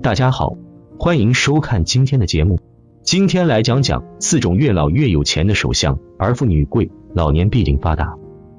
大家好，欢迎收看今天的节目。今天来讲讲4种越老越有钱的手相，儿富女贵，老年必定发达。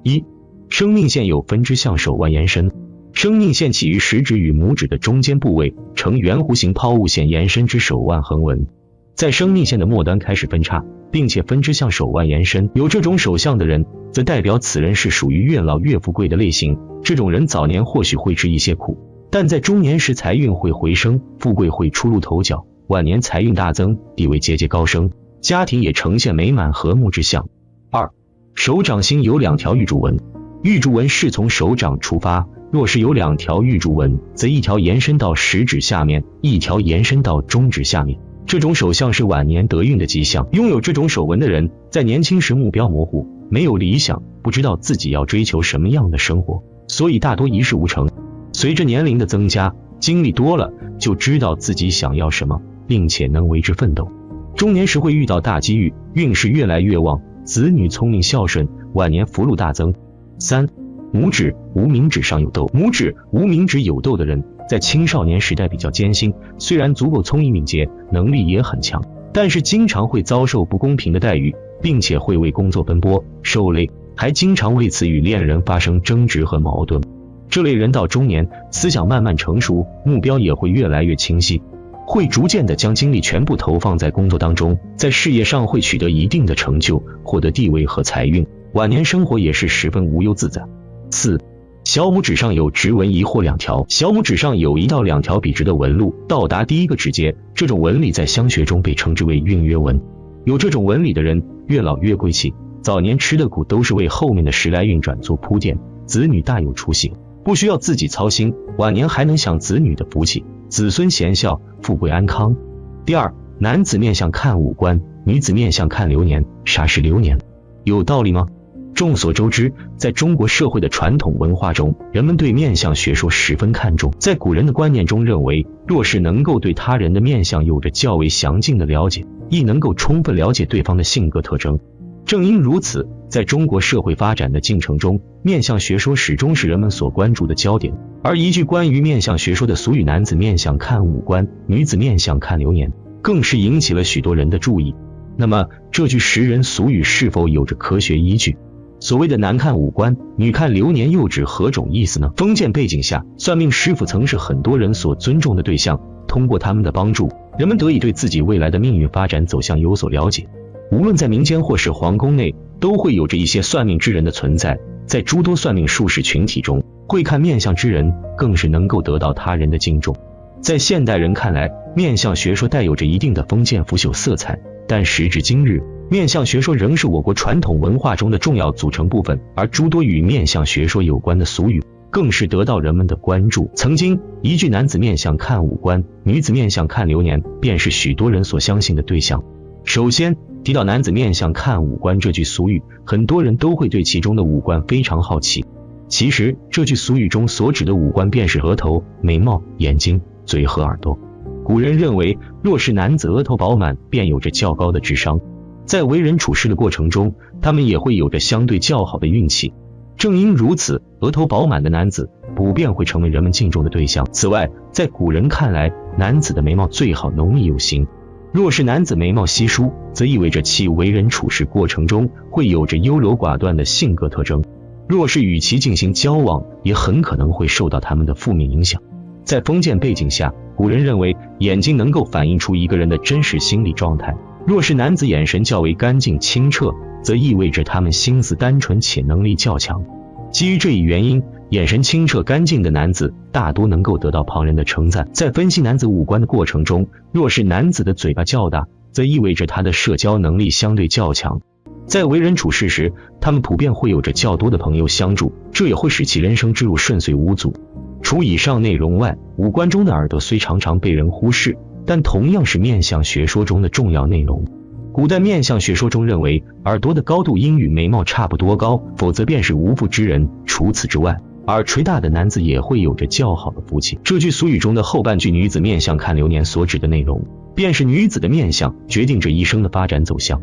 1. 生命线有分支向手腕延伸，生命线起于食指与拇指的中间部位，呈圆弧形抛物线延伸至手腕横纹，在生命线的末端开始分叉，并且分支向手腕延伸。有这种手相的人，则代表此人是属于越老越富贵的类型。这种人早年或许会吃一些苦，但在中年时财运会回升，富贵会初露头角，晚年财运大增，地位节节高升，家庭也呈现美满和睦之象。2. 手掌心有2条玉柱纹，玉柱纹是从手掌出发，若是有2条玉柱纹，则一条延伸到食指下面，一条延伸到中指下面。这种手相是晚年得运的迹象。拥有这种手纹的人，在年轻时目标模糊，没有理想，不知道自己要追求什么样的生活，所以大多一事无成。随着年龄的增加，经历多了，就知道自己想要什么，并且能为之奋斗。中年时会遇到大机遇，运势越来越旺，子女聪明孝顺，晚年福禄大增。3. 拇指、无名指上有痘。拇指、无名指有痘的人，在青少年时代比较艰辛，虽然足够聪颖敏捷，能力也很强，但是经常会遭受不公平的待遇，并且会为工作奔波受累，还经常为此与恋人发生争执和矛盾。这类人到中年，思想慢慢成熟，目标也会越来越清晰，会逐渐的将精力全部投放在工作当中，在事业上会取得一定的成就，获得地位和财运，晚年生活也是十分无忧自在。4. 小拇指上有直纹1或2条，小拇指上有1到2条笔直的纹路，到达第一个指节，这种纹理在相学中被称之为运约纹。有这种纹理的人，越老越贵气，早年吃的苦都是为后面的时来运转做铺垫，子女大有出息，不需要自己操心，晚年还能享子女的福气，子孙贤孝，富贵安康。第2，男子面相看五官，女子面相看流年。啥是流年？有道理吗？众所周知，在中国社会的传统文化中，人们对面相学说十分看重。在古人的观念中认为，若是能够对他人的面相有着较为详尽的了解，亦能够充分了解对方的性格特征。正因如此，在中国社会发展的进程中，面相学说始终是人们所关注的焦点。而一句关于面相学说的俗语“男子面相看五官，女子面相看流年”，更是引起了许多人的注意。那么，这句时人俗语是否有着科学依据？所谓的男看五官，女看流年又指何种意思呢？封建背景下，算命师傅曾是很多人所尊重的对象，通过他们的帮助，人们得以对自己未来的命运发展走向有所了解。无论在民间或是皇宫内，都会有着一些算命之人的存在。在诸多算命术士群体中，会看面相之人更是能够得到他人的敬重。在现代人看来，面相学说带有着一定的封建腐朽色彩，但时至今日，面相学说仍是我国传统文化中的重要组成部分，而诸多与面相学说有关的俗语更是得到人们的关注。曾经一句男子面相看五官，女子面相看流年，便是许多人所相信的对象。首先提到男子面相看五官这句俗语，很多人都会对其中的五官非常好奇。其实这句俗语中所指的五官便是额头、眉毛、眼睛、嘴和耳朵。古人认为，若是男子额头饱满，便有着较高的智商，在为人处事的过程中，他们也会有着相对较好的运气。正因如此，额头饱满的男子普遍会成为人们敬重的对象。此外，在古人看来，男子的眉毛最好浓密有型。若是男子眉毛稀疏，则意味着其为人处事过程中会有着优柔寡断的性格特征。若是与其进行交往，也很可能会受到他们的负面影响。在封建背景下，古人认为眼睛能够反映出一个人的真实心理状态。若是男子眼神较为干净清澈，则意味着他们心思单纯且能力较强。基于这一原因，眼神清澈干净的男子大多能够得到旁人的称赞。在分析男子五官的过程中，若是男子的嘴巴较大，则意味着他的社交能力相对较强。在为人处事时，他们普遍会有着较多的朋友相助，这也会使其人生之路顺遂无阻。除以上内容外，五官中的耳朵虽常常被人忽视，但同样是面相学说中的重要内容。古代面相学说中认为，耳朵的高度应与眉毛差不多高，否则便是无福之人。除此之外，耳垂大的男子也会有着较好的福气。这句俗语中的后半句女子面相看流年所指的内容，便是女子的面相决定着一生的发展走向。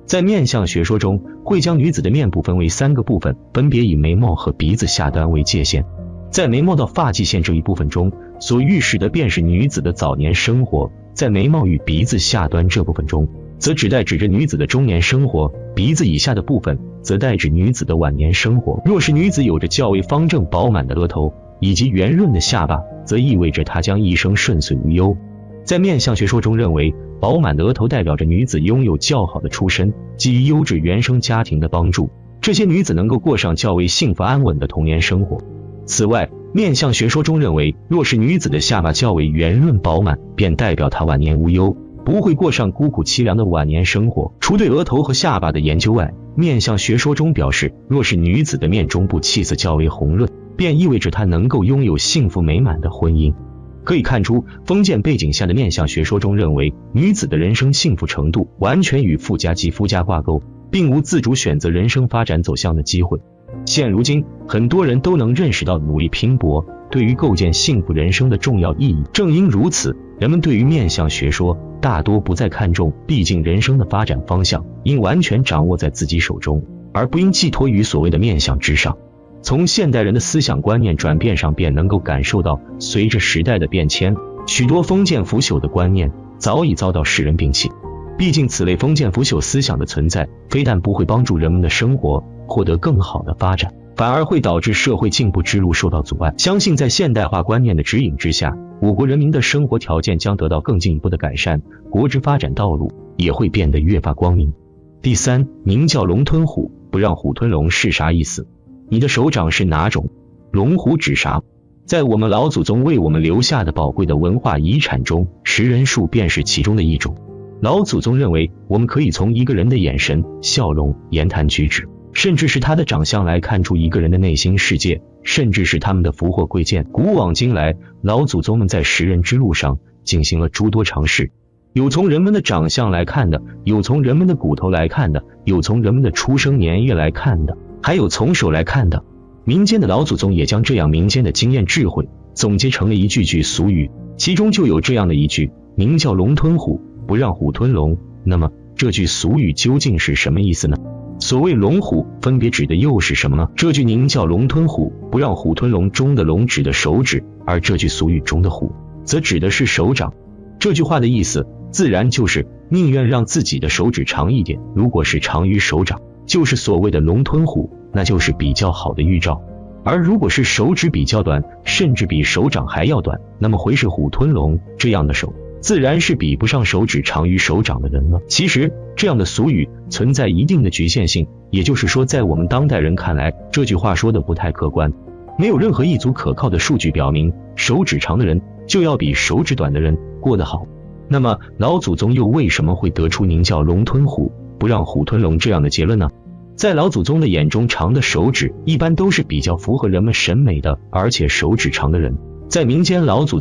在面相学说中，会将女子的面部分为3个部分，分别以眉毛和鼻子下端为界限。在眉毛到发际线这一部分中，所预示的便是女子的早年生活，在眉毛与鼻子下端这部分中，则只代指着女子的中年生活，鼻子以下的部分则代指女子的晚年生活。若是女子有着较为方正饱满的额头以及圆润的下巴，则意味着她将一生顺遂无忧。在面相学说中认为，饱满的额头代表着女子拥有较好的出身，基于优质原生家庭的帮助，这些女子能够过上较为幸福安稳的童年生活。此外，面相学说中认为，若是女子的下巴较为圆润饱满，便代表她晚年无忧，不会过上孤苦凄凉的晚年生活。除对额头和下巴的研究外，面相学说中表示，若是女子的面中部气色较为红润，便意味着她能够拥有幸福美满的婚姻。可以看出，封建背景下的面相学说中认为，女子的人生幸福程度完全与富家及夫家挂钩，并无自主选择人生发展走向的机会。现如今，很多人都能认识到努力拼搏对于构建幸福人生的重要意义。正因如此，人们对于面相学说大多不再看重，毕竟人生的发展方向应完全掌握在自己手中，而不应寄托于所谓的面相之上。从现代人的思想观念转变上便能够感受到，随着时代的变迁，许多封建腐朽的观念早已遭到世人摒弃。毕竟此类封建腐朽思想的存在，非但不会帮助人们的生活获得更好的发展，反而会导致社会进步之路受到阻碍。相信在现代化观念的指引之下，我国人民的生活条件将得到更进一步的改善，国之发展道路也会变得越发光明。第三，名叫龙吞虎，不让虎吞龙是啥意思？你的手掌是哪种？龙虎指啥？在我们老祖宗为我们留下的宝贵的文化遗产中，识人术便是其中的一种。老祖宗认为，我们可以从一个人的眼神、笑容、言谈举止，甚至是他的长相来看出一个人的内心世界，甚至是他们的福祸贵贱。古往今来，老祖宗们在识人之路上进行了诸多尝试，有从人们的长相来看的，有从人们的骨头来看的，有从人们的出生年月来看的，还有从手来看的。民间的老祖宗也将这样民间的经验智慧总结成了一句俗语，其中就有这样的一句，名叫龙吞虎，不让虎吞龙。那么这句俗语究竟是什么意思呢？所谓龙虎分别指的又是什么呢？这句名叫龙吞虎，不让虎吞龙中的龙指的手指，而这句俗语中的虎则指的是手掌。这句话的意思自然就是宁愿让自己的手指长一点，如果是长于手掌，就是所谓的龙吞虎，那就是比较好的预兆。而如果是手指比较短，甚至比手掌还要短，那么会是虎吞龙，这样的手自然是比不上手指长于手掌的人了。其实这样的俗语存在一定的局限性，也就是说，在我们当代人看来，这句话说的不太客观。没有任何一组可靠的数据表明，手指长的人就要比手指短的人过得好。那么老祖宗又为什么会得出宁叫龙吞虎，不让虎吞龙这样的结论呢？在老祖宗的眼中，长的手指一般都是比较符合人们审美的，而且手指长的人在民间老祖。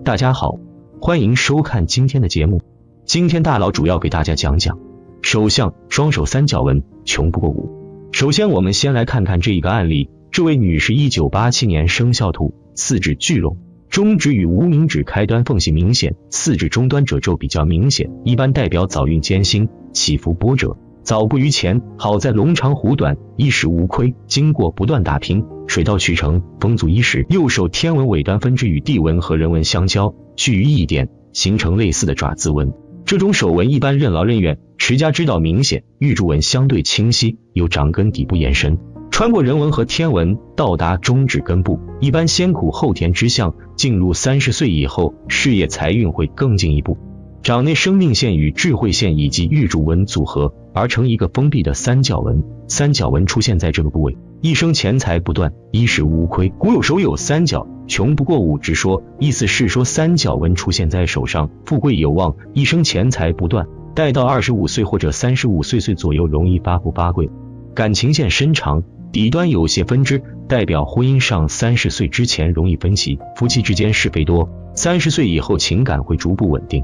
大家好，欢迎收看今天的节目。今天大佬主要给大家讲讲手相双手三角纹穷不过五。首先我们先来看看这一个案例，这位女士1987年生肖兔，四指聚拢，中指与无名指开端缝隙明显，四指终端褶皱比较明显，一般代表早运艰辛，起伏波折，早不于前。好在龙长虎短，衣食无亏，经过不断打拼，水到渠成，丰足衣食。右手天纹尾端分支与地纹和人纹相交，聚于一点，形成类似的爪字纹。这种手纹一般任劳任怨，持家之道明显，玉柱纹相对清晰，由掌根底部延伸，穿过人纹和天纹，到达中指根部，一般先苦后甜之象。进入30岁以后，事业财运会更进一步。掌内生命线与智慧线以及玉柱纹组合而成一个封闭的三角纹，三角纹出现在这个部位，一生钱财不断，衣食无亏。古有手有三角，穷不过五之说，意思是说三角纹出现在手上，富贵有望，一生钱财不断，待到25岁或者35岁左右容易发富发贵。感情线深长，底端有些分支，代表婚姻上30岁之前容易分歧，夫妻之间是非多，30岁以后情感会逐步稳定。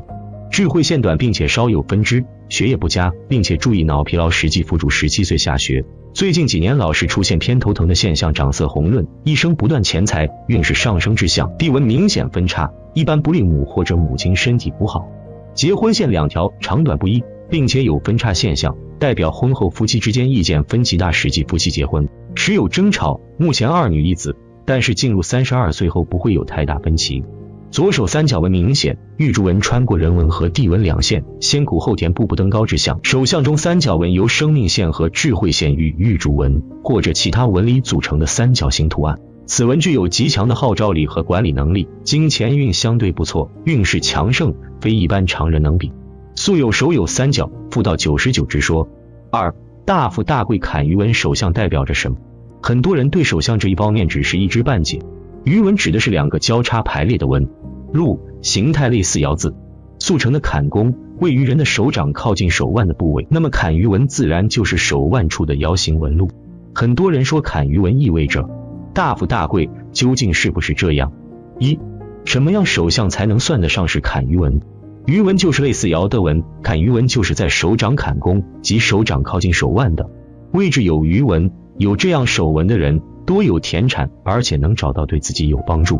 智慧线短并且稍有分支，学业不佳，并且注意脑疲劳，实际辅助17岁下学。最近几年老是出现偏头疼的现象，长色红润，一生不断钱财，运势上升之象。地纹明显分叉，一般不利母或者母亲身体不好。结婚线两条长短不一，并且有分叉现象，代表婚后夫妻之间意见分歧大，实际夫妻结婚时有争吵。目前2女1子，但是进入32岁后不会有太大分歧。左手三角纹明显，玉柱纹穿过人纹和地纹两线，先苦后甜，步步登高之象。手相中三角纹由生命线和智慧线与玉柱纹或者其他纹理组成的三角形图案。此纹具有极强的号召力和管理能力，金钱运相对不错，运势强盛，非一般常人能比。素有手有三角，富到99之说。2. 大富大贵坎鱼纹手相代表着什么？很多人对手相这一方面只是一知半解。鱼纹指的是两个交叉排列的纹路，形态类似爻字。速成的坎宫位于人的手掌靠近手腕的部位，那么坎鱼纹自然就是手腕处的爻形纹路。很多人说坎鱼纹意味着大富大贵，究竟是不是这样？一，什么样手相才能算得上是坎鱼纹？鱼纹就是类似爻的纹，坎鱼纹就是在手掌坎宫及手掌靠近手腕的位置有鱼纹。有这样手纹的人多有田产，而且能找到对自己有帮助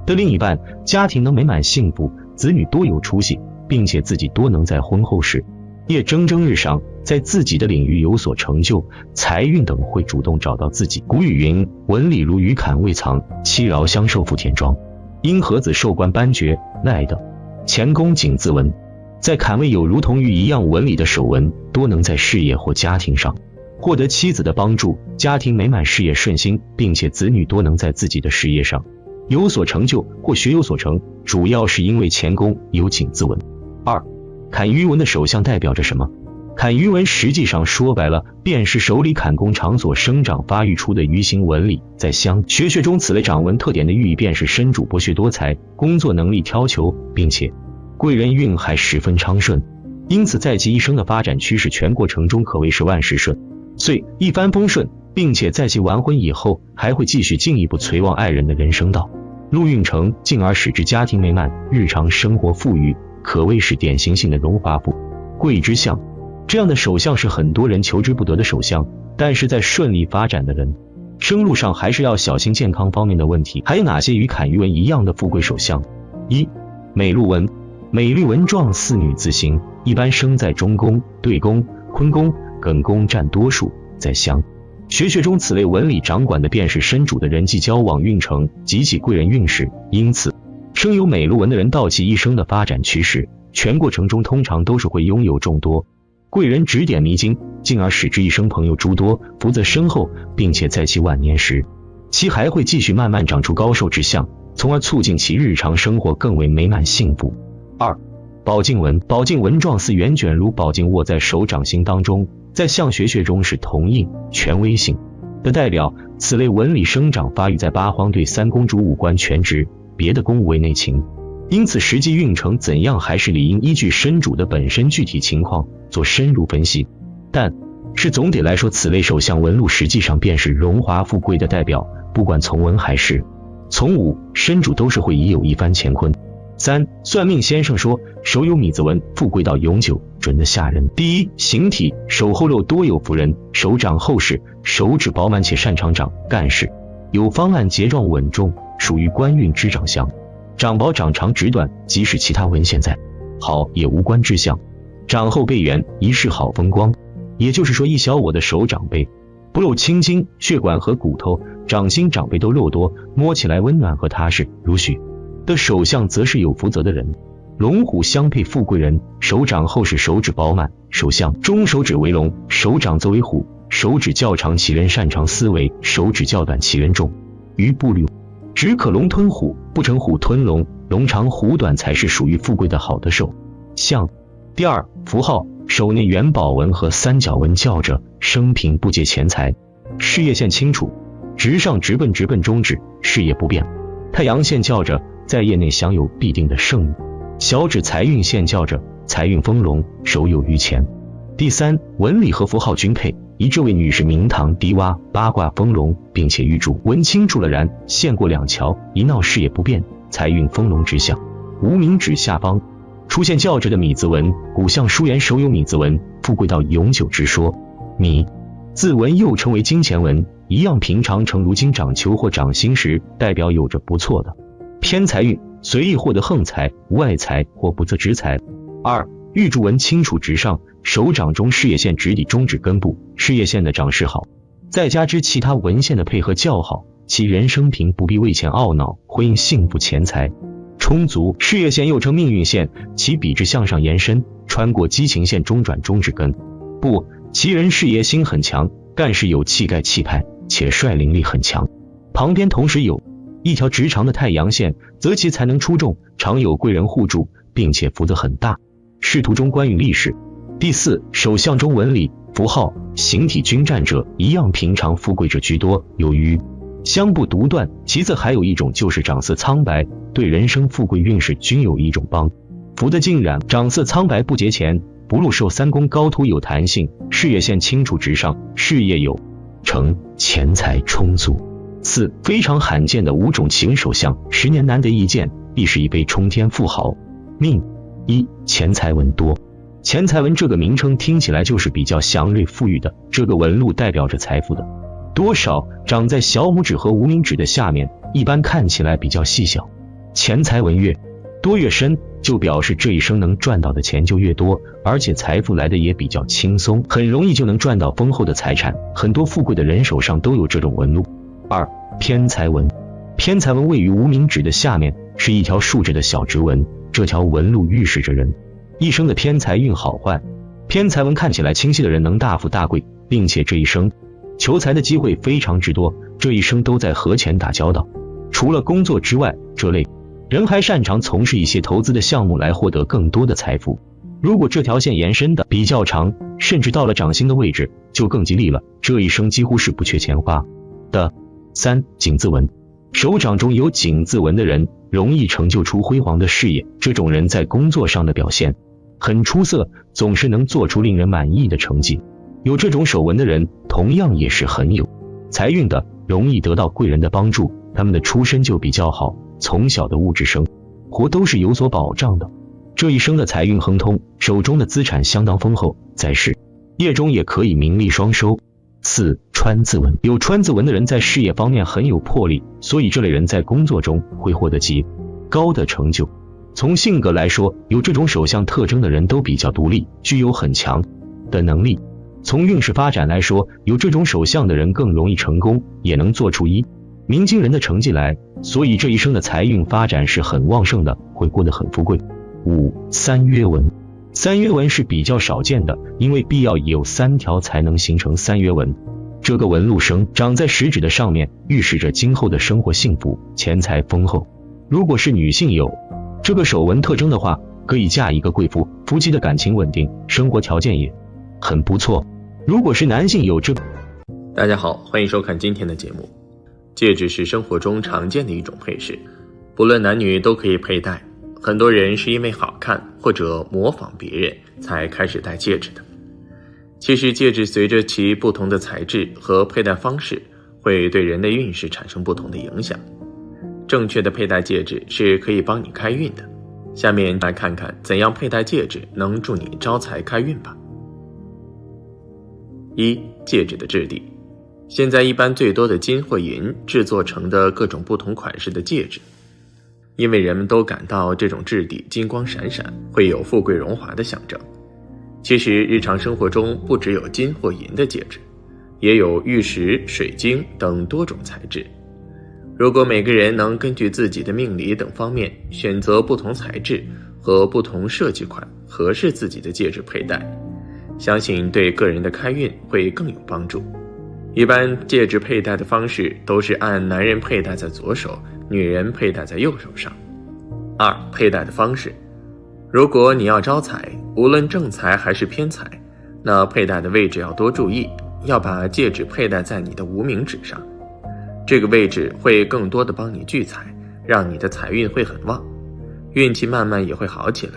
的另一半，家庭能美满幸福，子女多有出息，并且自己多能在婚后事业蒸蒸日上，在自己的领域有所成就，财运等会主动找到自己。古语云：纹理如鱼坎未藏，七饶相授福田庄。因何子授官颁爵赖的乾宫井字纹，在坎位有如同鱼一样纹理的手纹，多能在事业或家庭上获得妻子的帮助，家庭美满，事业顺心，并且子女多能在自己的事业上有所成就或学有所成，主要是因为乾宫有井字纹。2. 坎鱼纹的手相代表着什么？坎鱼纹实际上说白了，便是手里坎宫场所生长发育出的鱼形纹理。在相学中，此类掌纹特点的寓意便是身主博学多才，工作能力挑求，并且贵人运还十分昌顺，因此在其一生的发展趋势全过程中可谓是万事顺遂，一帆风顺，并且在其完婚以后还会继续进一步催旺爱人的人生道路运程，进而使之家庭美满，日常生活富裕，可谓是典型性的荣华富贵之相。这样的手相是很多人求之不得的手相，但是在顺利发展的人生路上还是要小心健康方面的问题。还有哪些与坎鱼纹一样的富贵手相？ 1. 美禄纹。美丽纹状似女字形，一般生在中宫、对宫、坤宫、艮宫占多数。在相学中，此类纹理掌管的便是身主的人际交往运程及其贵人运势，因此生有美禄纹的人到其一生的发展趋势全过程中通常都是会拥有众多贵人指点迷津，进而使之一生朋友诸多，福泽深厚，并且在其晚年时其还会继续慢慢长出高寿之相，从而促进其日常生活更为美满幸福。2. 宝镜纹。宝镜纹状似圆卷如宝镜握在手掌心当中，在相学中是同印权威性的代表。此类纹理生长发育在八荒对三宫主五官全职，别的宫为内情，因此实际运程怎样还是理应依据身主的本身具体情况做深入分析。但是总体来说，此类手相纹路实际上便是荣华富贵的代表，不管从文还是从武，身主都是会已有一番乾坤。3. 算命先生说，手有米字纹，富贵到永久，准得吓人。第一，形体，手后肉多有福人，手掌厚实，手指饱满且擅长掌干事，有方案节状稳重，属于官运之长相。掌薄掌长指短，即使其他文现在好也无关之相。掌后背圆，一世好风光。也就是说，一小我的手掌背不露青筋，血管和骨头，掌心掌背都肉多，摸起来温暖和踏实。如许的手相则是有福泽的人，龙虎相配富贵人，手掌厚实，手指饱满。手相中手指为龙，手掌则为虎，手指较长其人擅长思维，手指较短其人重于步履。只可龙吞虎，不成虎吞龙，龙长虎短才是属于富贵的好的手相。第二，符号，手内元宝纹和三角纹较着，生平不借钱财，事业线清楚，直上直奔，直奔中指，事业不变。太阳线较着，在业内享有必定的胜利。小指财运线较着，财运丰隆，手有余钱。第三，纹理和符号均配，以这位女士明堂低洼，八卦丰隆，并且玉柱纹清楚了然，线过两桥，一闹事业不变，财运丰隆之象。无名指下方出现较着的米字纹，古相书言手有米字纹，富贵到永久之说。米字纹又称为金钱纹，一样平常呈如今掌球或掌心时，代表有着不错的偏财运，随意获得横财、外财或不测之财。二，玉柱纹清楚直上，手掌中事业线直抵中指根部，事业线的长势好，再加之其他纹线的配合较好，其人生平不必为钱懊恼，婚姻幸福，钱财充足。事业线又称命运线，其笔直向上延伸，穿过激情线中转中至根部。其人事业心很强，干事有气概气派，且率领力很强。旁边同时有一条直长的太阳线，则其才能出众，常有贵人护助，并且福德很大。仕途中官运利势。第四，手相中纹理、符号、形体均占者一样，平常富贵者居多，由于相不独断。其次还有一种就是长色苍白，对人生富贵运势均有一种帮扶的浸染。长色苍白不劫钱，不入受三宫高凸有弹性，事业线清楚直上，事业有成，钱财充足。四，非常罕见的5种奇闻手相，10年难得一见，必是一辈冲天富豪命。一，钱财纹多。钱财纹这个名称听起来就是比较祥瑞富裕的，这个纹路代表着财富的多少，长在小拇指和无名指的下面，一般看起来比较细小。钱财纹越多越深，就表示这一生能赚到的钱就越多，而且财富来的也比较轻松，很容易就能赚到丰厚的财产。很多富贵的人手上都有这种纹路。二，偏财纹。偏财纹位于无名指的下面，是一条竖着的小直纹，这条纹路预示着人一生的偏财运好坏。偏财纹看起来清晰的人能大富大贵，并且这一生求财的机会非常之多，这一生都在和钱打交道。除了工作之外，这类人还擅长从事一些投资的项目来获得更多的财富。如果这条线延伸的比较长，甚至到了掌心的位置，就更吉利了，这一生几乎是不缺钱花的。三，井字纹。手掌中有井字纹的人容易成就出辉煌的事业，这种人在工作上的表现很出色，总是能做出令人满意的成绩。有这种手纹的人同样也是很有财运的，容易得到贵人的帮助，他们的出身就比较好，从小的物质生活都是有所保障的，这一生的财运亨通，手中的资产相当丰厚，在事业中也可以名利双收。四，川字纹。有川字纹的人在事业方面很有魄力，所以这类人在工作中会获得极高的成就。从性格来说，有这种手相特征的人都比较独立，具有很强的能力。从运势发展来说，有这种手相的人更容易成功，也能做出一鸣惊人的成绩来，所以这一生的财运发展是很旺盛的，会过得很富贵。五，三约纹。三约纹是比较少见的，因为必要有3条才能形成三约纹。这个纹路生长在食指的上面，预示着今后的生活幸福，钱财丰厚。如果是女性有这个手纹特征的话，可以嫁一个贵妇，夫妻的感情稳定，生活条件也很不错。如果是男性有这个……大家好，欢迎收看今天的节目。戒指是生活中常见的一种配饰，不论男女都可以佩戴。很多人是因为好看或者模仿别人才开始戴戒指的。其实戒指随着其不同的材质和佩戴方式，会对人的运势产生不同的影响。正确的佩戴戒指是可以帮你开运的。下面来看看怎样佩戴戒指能助你招财开运吧。一、戒指的质地。现在一般最多的金或银制作成的各种不同款式的戒指，因为人们都感到这种质地金光闪闪，会有富贵荣华的象征。其实日常生活中不只有金或银的戒指，也有玉石、水晶等多种材质。如果每个人能根据自己的命理等方面选择不同材质和不同设计款合适自己的戒指佩戴，相信对个人的开运会更有帮助。一般戒指佩戴的方式都是按男人佩戴在左手，女人佩戴在右手上。二、佩戴的方式。如果你要招财，无论正财还是偏财，那佩戴的位置要多注意，要把戒指佩戴在你的无名指上。这个位置会更多的帮你聚财，让你的财运会很旺，运气慢慢也会好起来。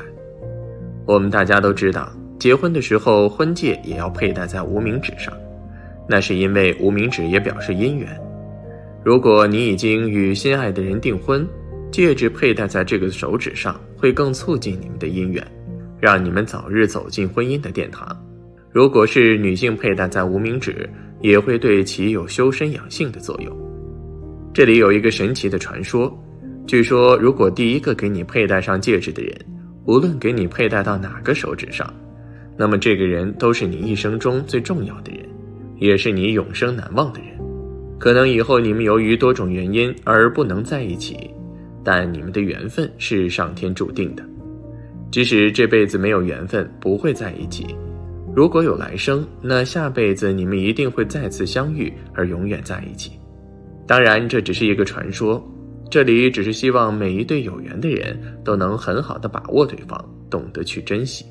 我们大家都知道，结婚的时候婚戒也要佩戴在无名指上，那是因为无名指也表示姻缘。如果你已经与心爱的人订婚，戒指佩戴在这个手指上会更促进你们的姻缘，让你们早日走进婚姻的殿堂。如果是女性佩戴在无名指，也会对其有修身养性的作用。这里有一个神奇的传说，据说如果第一个给你佩戴上戒指的人，无论给你佩戴到哪个手指上，那么这个人都是你一生中最重要的人，也是你永生难忘的人。可能以后你们由于多种原因而不能在一起，但你们的缘分是上天注定的。即使这辈子没有缘分，不会在一起，如果有来生，那下辈子你们一定会再次相遇，而永远在一起。当然，这只是一个传说，这里只是希望每一对有缘的人都能很好的把握对方，懂得去珍惜，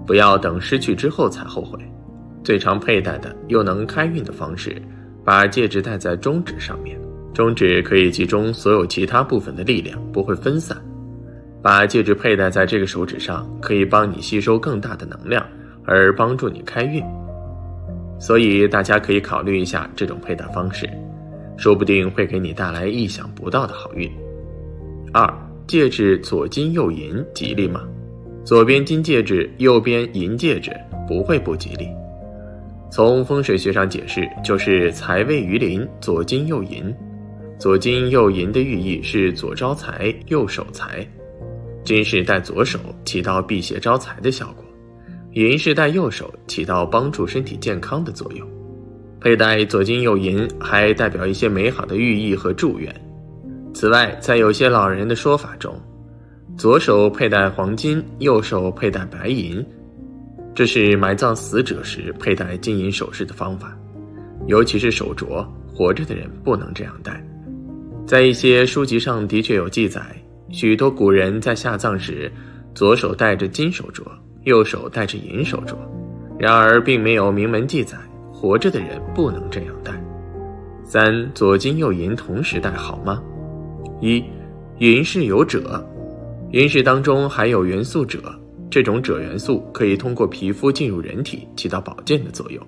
不要等失去之后才后悔。最常佩戴的又能开运的方式，把戒指戴在中指上面，中指可以集中所有其他部分的力量，不会分散。把戒指佩戴在这个手指上，可以帮你吸收更大的能量，而帮助你开运。所以大家可以考虑一下这种佩戴方式，说不定会给你带来意想不到的好运。2. 戒指左金右银吉利吗？左边金戒指，右边银戒指，不会不吉利。从风水学上解释，就是财位于邻，左金右银。左金右银的寓意是左招财，右守财。金是戴左手，起到辟邪招财的效果；银是戴右手，起到帮助身体健康的作用。佩戴左金右银还代表一些美好的寓意和祝愿。此外，在有些老人的说法中，左手佩戴黄金，右手佩戴白银，这是埋葬死者时佩戴金银首饰的方法，尤其是手镯，活着的人不能这样戴。在一些书籍上的确有记载，许多古人在下葬时，左手戴着金手镯，右手戴着银手镯，然而并没有明文记载，活着的人不能这样戴。3. 左金右银同时戴好吗？1. 银是有锗，银饰当中含有元素锗，这种锗元素可以通过皮肤进入人体，起到保健的作用。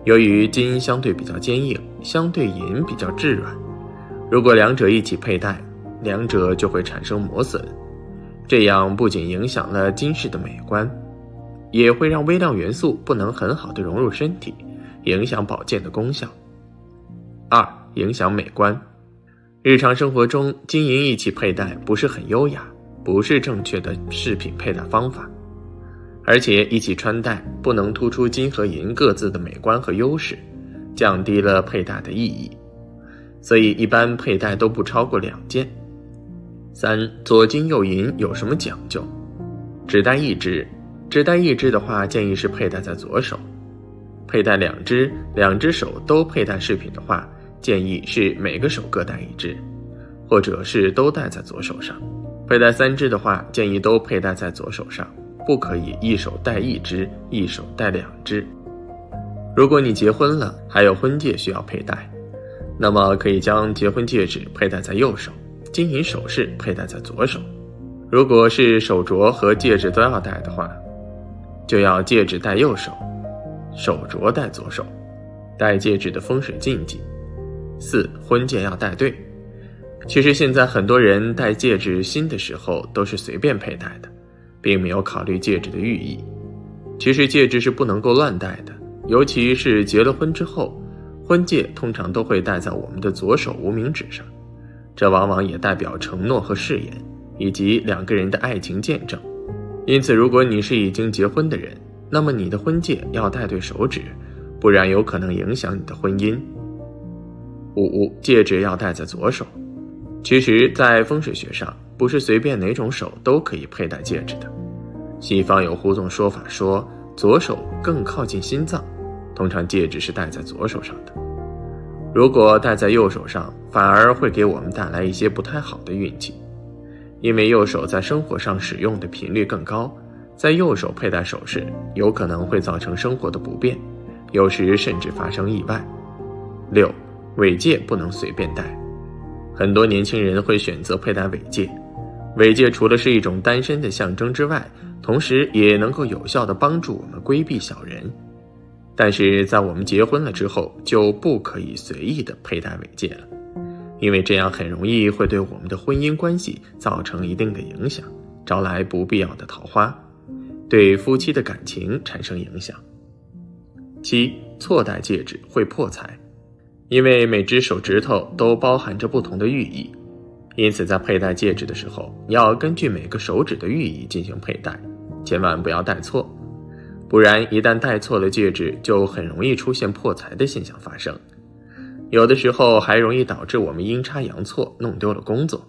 由于金相对比较坚硬，相对银比较质软，如果两者一起佩戴，两者就会产生磨损，这样不仅影响了金饰的美观，也会让微量元素不能很好的融入身体，影响保健的功效。2. 影响美观。日常生活中，金银一起佩戴不是很优雅，不是正确的饰品佩戴方法，而且一起穿戴不能突出金和银各自的美观和优势，降低了佩戴的意义，所以一般佩戴都不超过2件。3. 左金右银有什么讲究？只戴一只的话，建议是佩戴在左手。佩戴两只手都佩戴饰品的话，建议是每个手各戴一只，或者是都戴在左手上。佩戴3只的话，建议都佩戴在左手上，不可以一手戴一只，一手戴2只。如果你结婚了，还有婚戒需要佩戴，那么可以将结婚戒指佩戴在右手，金银首饰佩戴在左手。如果是手镯和戒指都要戴的话，就要戒指戴右手，手镯戴左手。戴戒指的风水禁忌。4. 婚戒要戴对。其实现在很多人戴戒指新的时候都是随便佩戴的，并没有考虑戒指的寓意。其实戒指是不能够乱戴的，尤其是结了婚之后，婚戒通常都会戴在我们的左手无名指上，这往往也代表承诺和誓言，以及2个人的爱情见证。因此，如果你是已经结婚的人，那么你的婚戒要戴对手指，不然有可能影响你的婚姻。5. 戒指要戴在左手。其实在风水学上，不是随便哪种手都可以佩戴戒指的。西方有胡总说法说，左手更靠近心脏，通常戒指是戴在左手上的。如果戴在右手上，反而会给我们带来一些不太好的运气，因为右手在生活上使用的频率更高，在右手佩戴首饰有可能会造成生活的不便，有时甚至发生意外。6. 尾戒不能随便戴。很多年轻人会选择佩戴尾戒，尾戒除了是一种单身的象征之外，同时也能够有效地帮助我们规避小人。但是在我们结婚了之后，就不可以随意地佩戴尾戒了，因为这样很容易会对我们的婚姻关系造成一定的影响，招来不必要的桃花，对夫妻的感情产生影响。7. 错戴戒指会破财。因为每只手指头都包含着不同的寓意，因此在佩戴戒指的时候，要根据每个手指的寓意进行佩戴，千万不要戴错，不然一旦戴错了戒指，就很容易出现破财的现象发生，有的时候还容易导致我们阴差阳错弄丢了工作。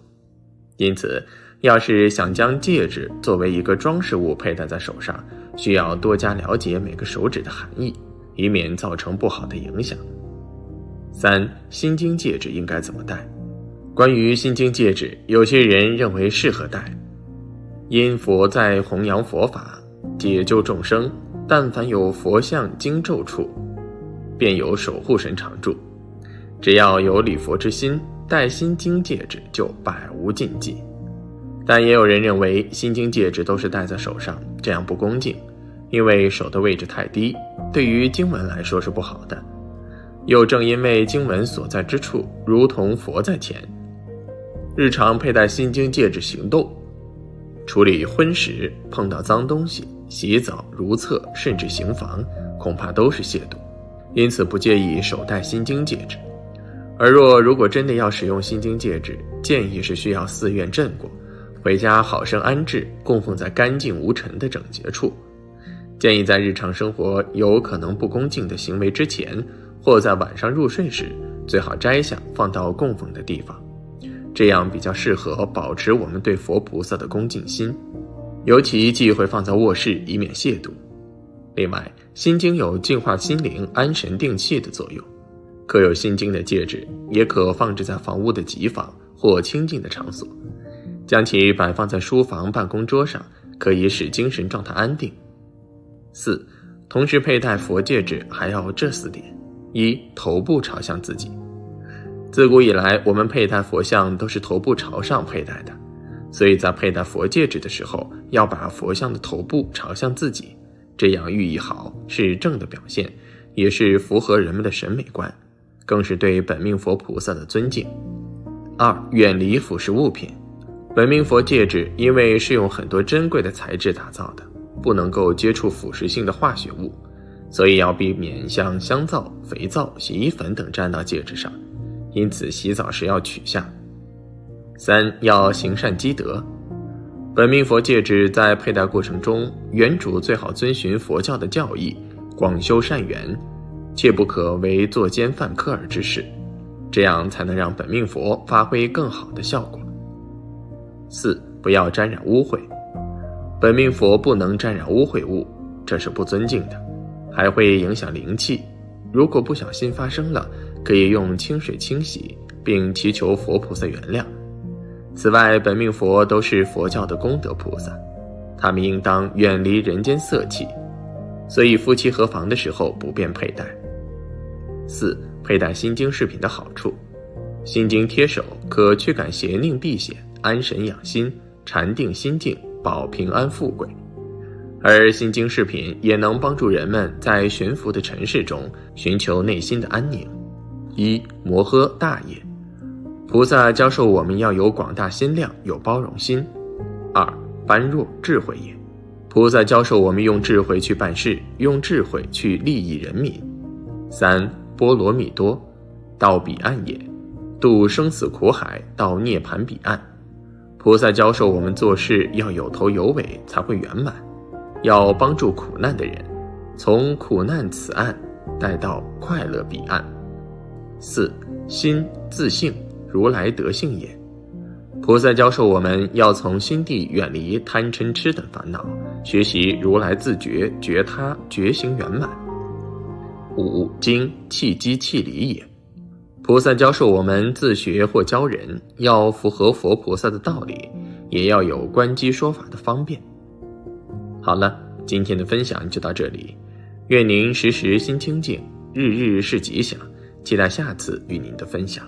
因此，要是想将戒指作为一个装饰物佩戴在手上，需要多加了解每个手指的含义，以免造成不好的影响。3. 心经戒指应该怎么戴？关于心经戒指，有些人认为适合戴，因佛在弘扬佛法，解救众生，但凡有佛像经咒处，便有守护神常驻。只要有礼佛之心，戴心经戒指就百无禁忌。但也有人认为心经戒指都是戴在手上，这样不恭敬，因为手的位置太低，对于经文来说是不好的。又正因为经文所在之处如同佛在前，日常佩戴心经戒指行动、处理荤食、碰到脏东西、洗澡、如厕甚至行房，恐怕都是亵渎，因此不建议手戴心经戒指。而如果真的要使用心经戒指，建议是需要寺院镇过，回家好生安置，供奉在干净无尘的整洁处。建议在日常生活有可能不恭敬的行为之前，或在晚上入睡时，最好摘下放到供奉的地方，这样比较适合保持我们对佛菩萨的恭敬心，尤其忌讳放在卧室，以免亵渎。另外，心经有净化心灵、安神定气的作用，刻有心经的戒指也可放置在房屋的吉房或清静的场所，将其摆放在书房、办公桌上，可以使精神状态安定。4. 同时佩戴佛戒指还要这4点。1. 头部朝向自己。自古以来，我们佩戴佛像都是头部朝上佩戴的，所以在佩戴佛戒指的时候，要把佛像的头部朝向自己，这样寓意好，是正的表现，也是符合人们的审美观，更是对本命佛菩萨的尊敬。2. 远离腐蚀物品。本命佛戒指因为是用很多珍贵的材质打造的，不能够接触腐蚀性的化学物，所以要避免像香皂、肥皂、洗衣粉等沾到戒指上，因此洗澡时要取下。3. 要行善积德。本命佛戒指在佩戴过程中，原主最好遵循佛教的教义，广修善缘，切不可为作奸犯科尔之事，这样才能让本命佛发挥更好的效果。4. 不要沾染污秽。本命佛不能沾染污秽物，这是不尊敬的，还会影响灵气，如果不小心发生了，可以用清水清洗，并祈求佛菩萨原谅。此外，本命佛都是佛教的功德菩萨，他们应当远离人间色气，所以夫妻合房的时候不便佩戴。4. 佩戴心经饰品的好处。心经贴手可驱赶邪佞避险，安神养心，禅定心境，保平安富贵。而心经饰品也能帮助人们在悬浮的尘世中寻求内心的安宁。1. 摩诃大也。菩萨教授我们要有广大心量，有包容心。2. 般若智慧也。菩萨教授我们用智慧去办事，用智慧去利益人民。3. 波罗蜜多，到彼岸也，渡生死苦海，到涅槃彼岸。菩萨教授我们做事要有头有尾，才会圆满，要帮助苦难的人，从苦难此岸带到快乐彼岸。4. 心自性，如来德性也。菩萨教授我们要从心地远离贪嗔痴等烦恼，学习如来自觉、觉他、觉行圆满。5. 精气机气理也。菩萨教授我们自学或教人，要符合佛菩萨的道理，也要有观机说法的方便。好了，今天的分享就到这里，愿您时时心清净，日日是吉祥，期待下次与您的分享。